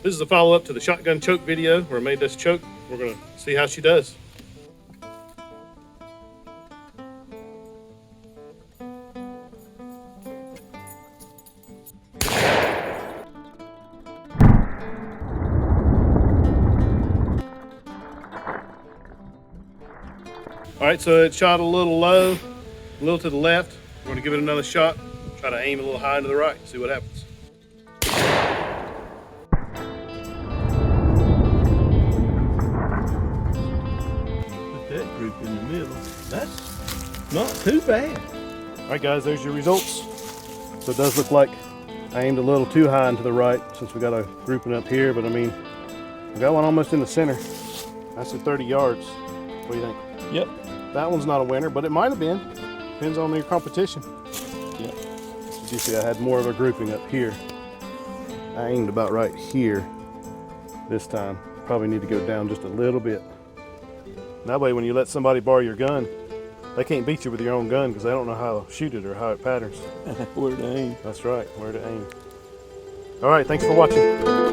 This is a follow-up to the shotgun choke video where I made this choke. We're gonna see how she does. All right, so it shot a little low, a little to the left. We're gonna give it another shot. Try to aim a little high to the right, see what happens. Put that group in the middle. That's not too bad. All right, guys, there's your results. So it does look like I aimed a little too high and to the right since we got a grouping up here, but I mean, we got one almost in the center. That's at 30 yards. What do you think? Yep. That one's not a winner, but it might have been. Depends on your competition. Yep. As you see, I had more of a grouping up here. I aimed about right here this time. Probably need to go down just a little bit. That way, when you let somebody borrow your gun, they can't beat you with your own gun because they don't know how to shoot it or how it patterns. Where to aim. That's right, where to aim. All right, thanks for watching.